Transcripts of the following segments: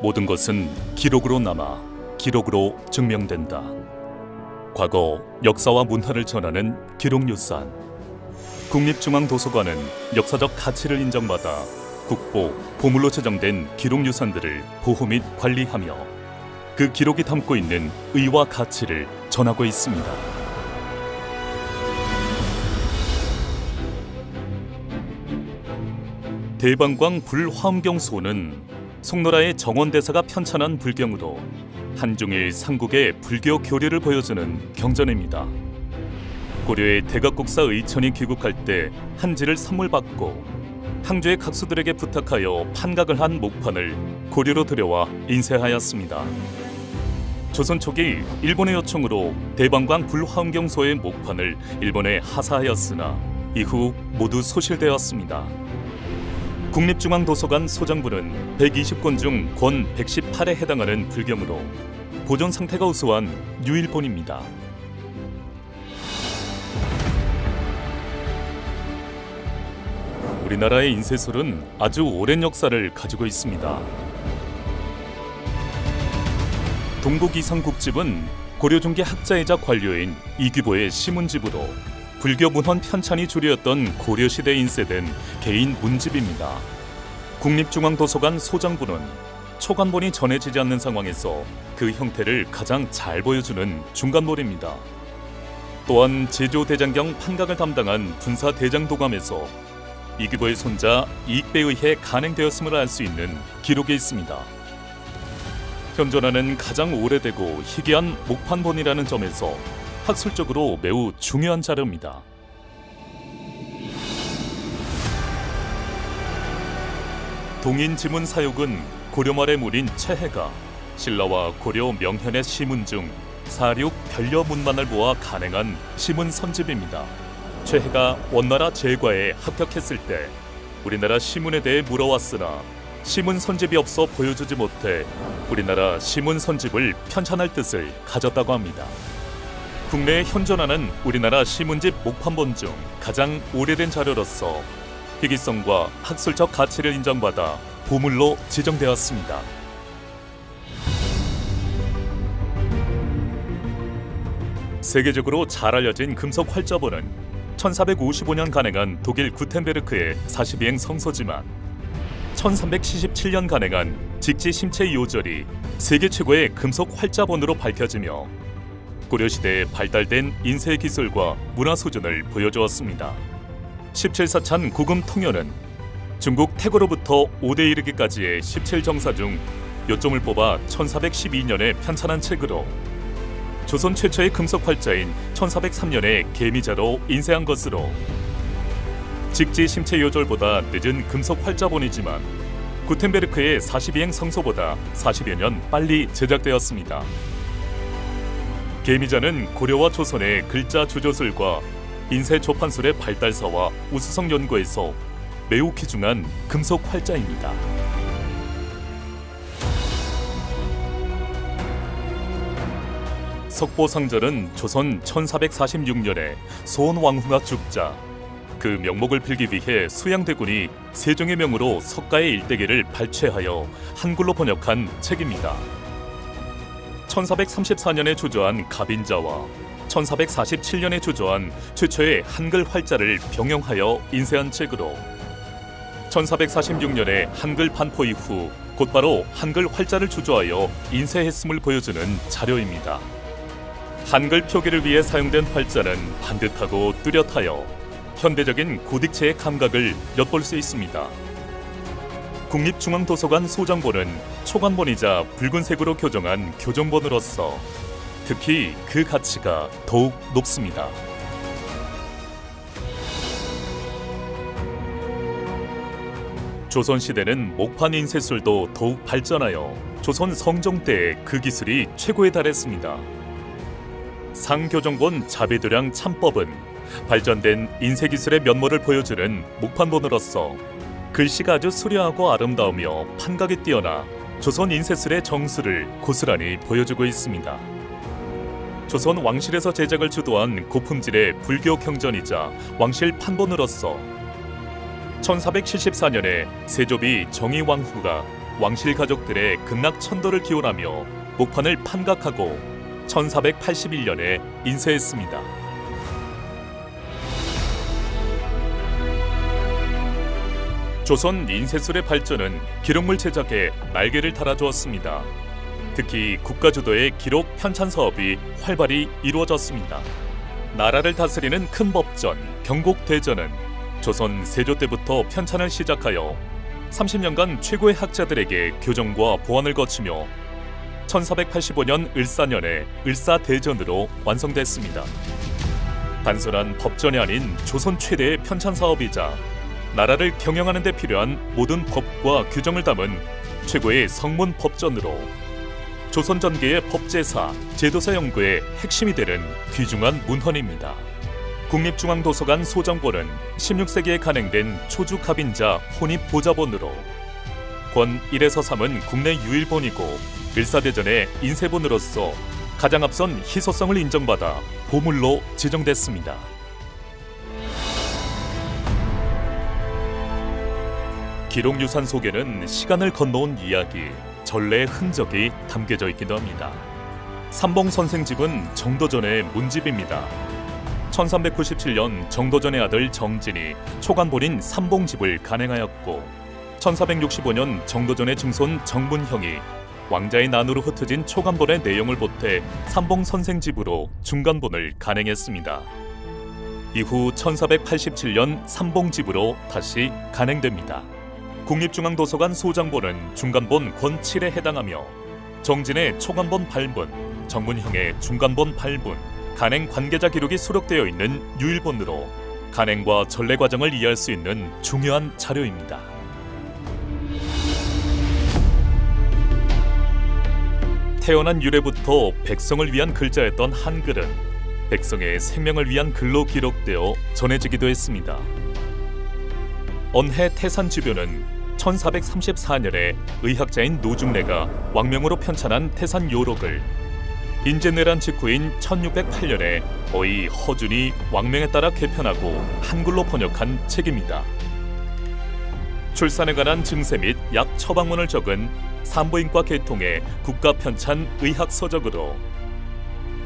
모든 것은 기록으로 남아 기록으로 증명된다. 과거 역사와 문화를 전하는 기록유산. 국립중앙도서관은 역사적 가치를 인정받아 국보, 보물로 지정된 기록유산들을 보호 및 관리하며 그 기록이 담고 있는 의와 가치를 전하고 있습니다. 대방광 불화엄경소는 송노라의 정원대사가 편찬한 불경으로 한중일 삼국의 불교 교리를 보여주는 경전입니다. 고려의 대각국사 의천이 귀국할 때 한지를 선물받고 항주의 각수들에게 부탁하여 판각을 한 목판을 고려로 들여와 인쇄하였습니다. 조선 초기 일본의 요청으로 대방광 불화엄경소의 목판을 일본에 하사하였으나 이후 모두 소실되었습니다. 국립중앙도서관 소장부는 120권 중 권 118에 해당하는 불경으로 보존 상태가 우수한 유일본입니다. 우리나라의 인쇄술은 아주 오랜 역사를 가지고 있습니다. 동국이성국집은 고려 중기 학자이자 관료인 이규보의 시문집으로 불교 문헌 편찬이 주류였던 고려시대에 인쇄된 개인 문집입니다. 국립중앙도서관 소장부는 초간본이 전해지지 않는 상황에서 그 형태를 가장 잘 보여주는 중간본입니다. 또한 제조대장경 판각을 담당한 군사대장도감에서 이규보의 손자 이익배에 의해 간행되었음을 알 수 있는 기록이 있습니다. 현존하는 가장 오래되고 희귀한 목판본이라는 점에서 학술적으로 매우 중요한 자료입니다. 동인지문 사육은 고려 말의 물인 최해가 신라와 고려 명현의 시문 중 사륙 변려문만을 모아 간행한 시문 선집입니다. 최해가 원나라 제과에 합격했을 때 우리나라 시문에 대해 물어왔으나 시문 선집이 없어 보여주지 못해 우리나라 시문 선집을 편찬할 뜻을 가졌다고 합니다. 국내에 현존하는 우리나라 시문집 목판본 중 가장 오래된 자료로서 희귀성과 학술적 가치를 인정받아 보물로 지정되었습니다. 세계적으로 잘 알려진 금속 활자본은 1455년 간행한 독일 구텐베르크의 42행 성소지만 1377년 간행한 직지 심체 요절이 세계 최고의 금속 활자본으로 밝혀지며 고려시대에 발달된 인쇄 기술과 문화 수준을 보여주었습니다. 17사찬 구금 통연은 중국 태고로부터 5대 이르기까지의 17정사 중 요점을 뽑아 1412년에 편찬한 책으로 조선 최초의 금속 활자인 1403년에 개미자로 인쇄한 것으로 직지 심체 요절보다 늦은 금속 활자본이지만 구텐베르크의 42행 성소보다 40여 년 빨리 제작되었습니다. 개미자는 고려와 조선의 글자 주조술과 인쇄 조판술의 발달사와 우수성 연구에서 매우 귀중한 금속 활자입니다. 석보상절은 조선 1446년에 소원왕후가 죽자 그 명목을 빌기 위해 수양대군이 세종의 명으로 석가의 일대기를 발췌하여 한글로 번역한 책입니다. 1434년에 주저한 가빈자와 1447년에 주저한 최초의 한글 활자를 병용하여 인쇄한 책으로 1446년에 한글 반포 이후 곧바로 한글 활자를 주저하여 인쇄했음을 보여주는 자료입니다. 한글 표기를 위해 사용된 활자는 반듯하고 뚜렷하여 현대적인 고딕체의 감각을 엿볼 수 있습니다. 국립중앙도서관 소장본은 초간본이자 붉은색으로 교정한 교정본으로서 특히 그 가치가 더욱 높습니다. 조선시대는 목판 인쇄술도 더욱 발전하여 조선 성종 때 그 기술이 최고에 달했습니다. 상교정본 자비도량 참법은 발전된 인쇄기술의 면모를 보여주는 목판본으로서 글씨가 아주 수려하고 아름다우며 판각이 뛰어나 조선 인쇄술의 정수를 고스란히 보여주고 있습니다. 조선 왕실에서 제작을 주도한 고품질의 불교 경전이자 왕실 판본으로서 1474년에 세조비 정의왕후가 왕실 가족들의 극락천도를 기원하며 목판을 판각하고 1481년에 인쇄했습니다. 조선 인쇄술의 발전은 기록물 제작에 날개를 달아주었습니다. 특히 국가주도의 기록 편찬 사업이 활발히 이루어졌습니다. 나라를 다스리는 큰 법전, 경국대전은 조선 세조 때부터 편찬을 시작하여 30년간 최고의 학자들에게 교정과 보완을 거치며 1485년 을사년에 을사대전으로 완성됐습니다. 단순한 법전이 아닌 조선 최대의 편찬 사업이자 나라를 경영하는 데 필요한 모든 법과 규정을 담은 최고의 성문 법전으로 조선 전계의 법제사, 제도사 연구의 핵심이 되는 귀중한 문헌입니다. 국립중앙도서관 소정본은 16세기에 간행된 초주갑인자 혼입보자본으로 권 1에서 3은 국내 유일본이고 을사대전의 인쇄본으로서 가장 앞선 희소성을 인정받아 보물로 지정됐습니다. 기록유산 속에는 시간을 건너온 이야기, 전래의 흔적이 담겨져 있기도 합니다. 삼봉선생집은 정도전의 문집입니다. 1397년 정도전의 아들 정진이 초간본인 삼봉집을 간행하였고 1465년 정도전의 증손 정문형이 왕자의 난으로 흩어진 초간본의 내용을 보태 삼봉선생집으로 중간본을 간행했습니다. 이후 1487년 삼봉집으로 다시 간행됩니다. 국립중앙도서관 소장본은 중간본 권 7에 해당하며 정진의 초간본 발본, 정문형의 중간본 발본, 간행 관계자 기록이 수록되어 있는 유일본으로 간행과 전래 과정을 이해할 수 있는 중요한 자료입니다. 태어난 유래부터 백성을 위한 글자였던 한글은 백성의 생명을 위한 글로 기록되어 전해지기도 했습니다. 언해 태산주변은 1434년에 의학자인 노중래가 왕명으로 편찬한 태산요록을 인제내란 직후인 1608년에 어이 허준이 왕명에 따라 개편하고 한글로 번역한 책입니다. 출산에 관한 증세 및 약 처방문을 적은 산부인과 계통의 국가편찬 의학서적으로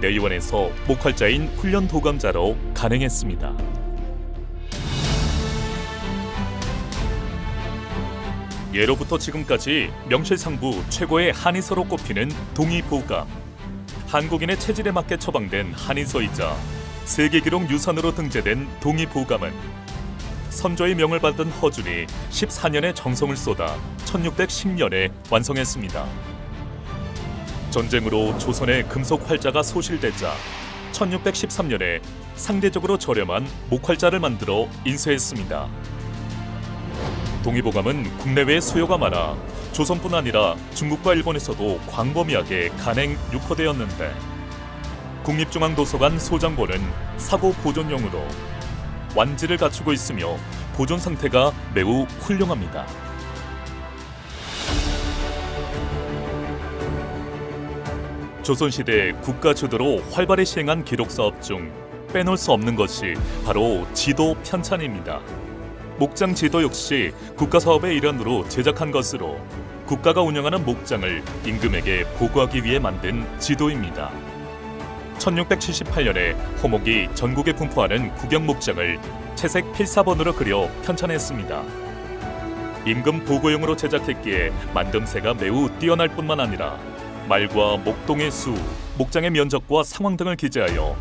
내의원에서 목활자인 훈련도감자로 간행했습니다. 예로부터 지금까지 명실상부 최고의 한의서로 꼽히는 동의보감. 한국인의 체질에 맞게 처방된 한의서이자 세계기록 유산으로 등재된 동의보감은 선조의 명을 받은 허준이 14년의 정성을 쏟아 1610년에 완성했습니다. 전쟁으로 조선의 금속 활자가 소실되자 1613년에 상대적으로 저렴한 목활자를 만들어 인쇄했습니다. 동의보감은 국내외에 수요가 많아 조선뿐 아니라 중국과 일본에서도 광범위하게 간행 유포되었는데 국립중앙도서관 소장본은 사고 보존용으로 완지를 갖추고 있으며 보존 상태가 매우 훌륭합니다. 조선시대 국가 주도로 활발히 시행한 기록사업 중 빼놓을 수 없는 것이 바로 지도 편찬입니다. 목장 지도 역시 국가사업의 일환으로 제작한 것으로 국가가 운영하는 목장을 임금에게 보고하기 위해 만든 지도입니다. 1678년에 호목이 전국에 분포하는 국영목장을 채색 필사본으로 그려 편찬했습니다. 임금 보고용으로 제작했기에 만듦새가 매우 뛰어날 뿐만 아니라 말과 목동의 수, 목장의 면적과 상황 등을 기재하여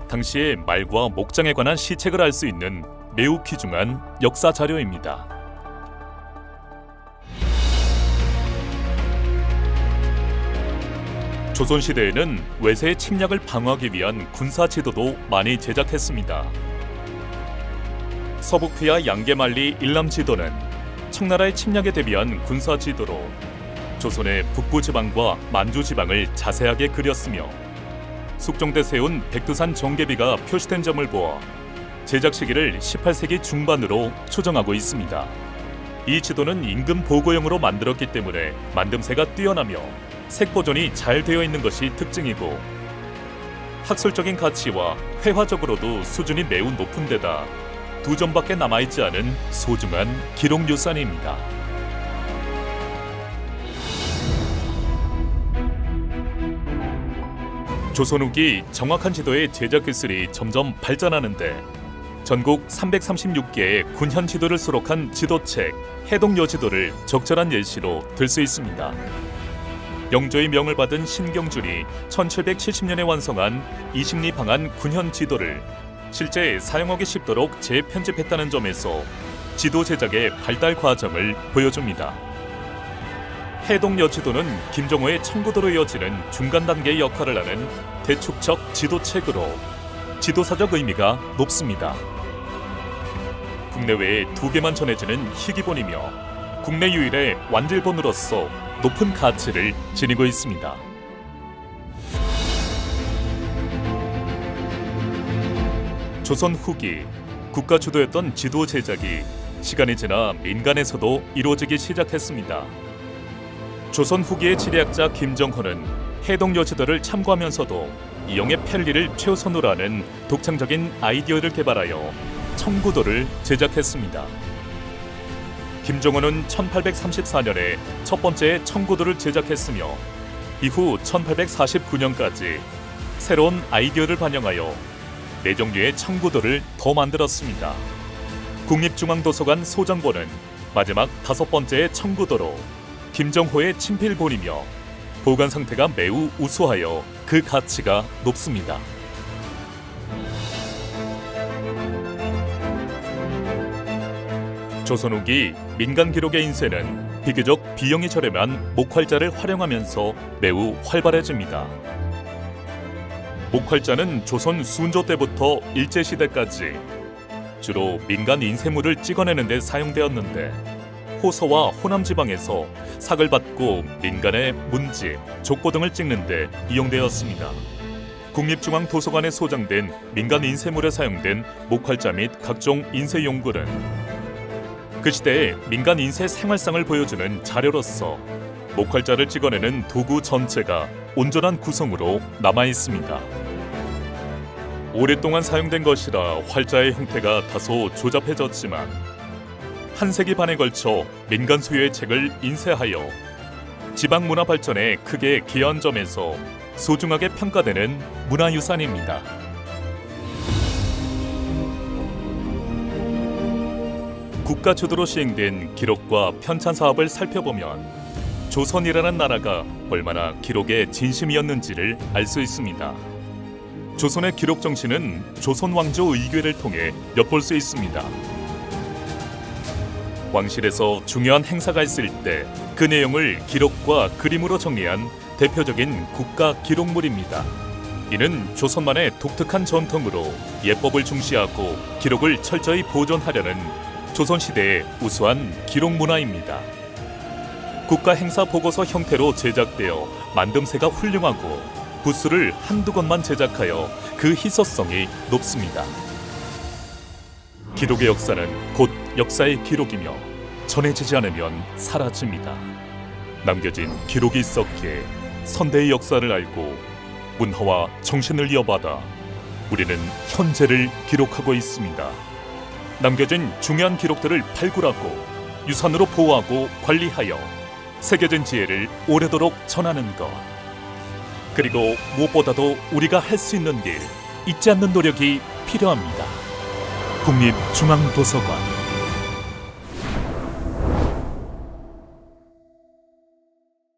당시의 말과 목장에 관한 시책을 알 수 있는 매우 귀중한 역사 자료입니다. 조선시대에는 외세의 침략을 방어하기 위한 군사 지도도 많이 제작했습니다. 서북피와 양계만리 일남지도는 청나라의 침략에 대비한 군사 지도로 조선의 북부지방과 만주지방을 자세하게 그렸으며 숙종대 세운 백두산 정계비가 표시된 점을 보아 제작 시기를 18세기 중반으로 추정하고 있습니다. 이 지도는 임금 보고용으로 만들었기 때문에 만듦새가 뛰어나며 색 보존이 잘 되어 있는 것이 특징이고 학술적인 가치와 회화적으로도 수준이 매우 높은 데다 두 점밖에 남아있지 않은 소중한 기록유산입니다. 조선 후기 정확한 지도의 제작 기술이 점점 발전하는데 전국 336개의 군현 지도를 수록한 지도책 해동여지도를 적절한 예시로 들 수 있습니다. 영조의 명을 받은 신경준이 1770년에 완성한 이심리 방안 군현 지도를 실제 사용하기 쉽도록 재편집했다는 점에서 지도 제작의 발달 과정을 보여줍니다. 해동여지도는 김정호의 청구도로 이어지는 중간 단계의 역할을 하는 대축적 지도책으로 지도사적 의미가 높습니다. 국내외에 2개만 전해지는 희귀본이며 국내 유일의 완질본으로서 높은 가치를 지니고 있습니다. 조선 후기 국가 주도였던 지도 제작이 시간이 지나 민간에서도 이루어지기 시작했습니다. 조선 후기의 지리학자 김정호는 해동여지도를 참고하면서도 이용의 편리를 최우선으로 하는 독창적인 아이디어를 개발하여 청구도를 제작했습니다. 김정호는 1834년에 첫 번째 청구도를 제작했으며 이후 1849년까지 새로운 아이디어를 반영하여 4종류의 청구도를 더 만들었습니다. 국립중앙도서관 소정본은 마지막 5번째 청구도로 김정호의 친필본이며 보관 상태가 매우 우수하여 그 가치가 높습니다. 조선 후기 민간 기록의 인쇄는 비교적 비용이 저렴한 목활자를 활용하면서 매우 활발해집니다. 목활자는 조선 순조 때부터 일제시대까지 주로 민간 인쇄물을 찍어내는 데 사용되었는데 호서와 호남 지방에서 삭을 받고 민간의 문집, 족보 등을 찍는 데 이용되었습니다. 국립중앙도서관에 소장된 민간 인쇄물에 사용된 목활자 및 각종 인쇄 용구는 그 시대의 민간 인쇄 생활상을 보여주는 자료로서 목활자를 찍어내는 도구 전체가 온전한 구성으로 남아 있습니다. 오랫동안 사용된 것이라 활자의 형태가 다소 조잡해졌지만 한 세기 반에 걸쳐 민간 소유의 책을 인쇄하여 지방 문화 발전에 크게 기여한 점에서 소중하게 평가되는 문화유산입니다. 국가 주도로 시행된 기록과 편찬 사업을 살펴보면 조선이라는 나라가 얼마나 기록에 진심이었는지를 알 수 있습니다. 조선의 기록 정신은 조선 왕조 의궤를 통해 엿볼 수 있습니다. 왕실에서 중요한 행사가 있을 때 그 내용을 기록과 그림으로 정리한 대표적인 국가 기록물입니다. 이는 조선만의 독특한 전통으로 예법을 중시하고 기록을 철저히 보존하려는 조선시대의 우수한 기록 문화입니다. 국가 행사 보고서 형태로 제작되어 만듦새가 훌륭하고 부수를 한두 권만 제작하여 그 희소성이 높습니다. 기록의 역사는 곧 역사의 기록이며 전해지지 않으면 사라집니다. 남겨진 기록이 있었기에 선대의 역사를 알고 문화와 정신을 이어받아 우리는 현재를 기록하고 있습니다. 남겨진 중요한 기록들을 발굴하고 유산으로 보호하고 관리하여 새겨진 지혜를 오래도록 전하는 것, 그리고 무엇보다도 우리가 할 수 있는 일, 잊지 않는 노력이 필요합니다. 국립중앙도서관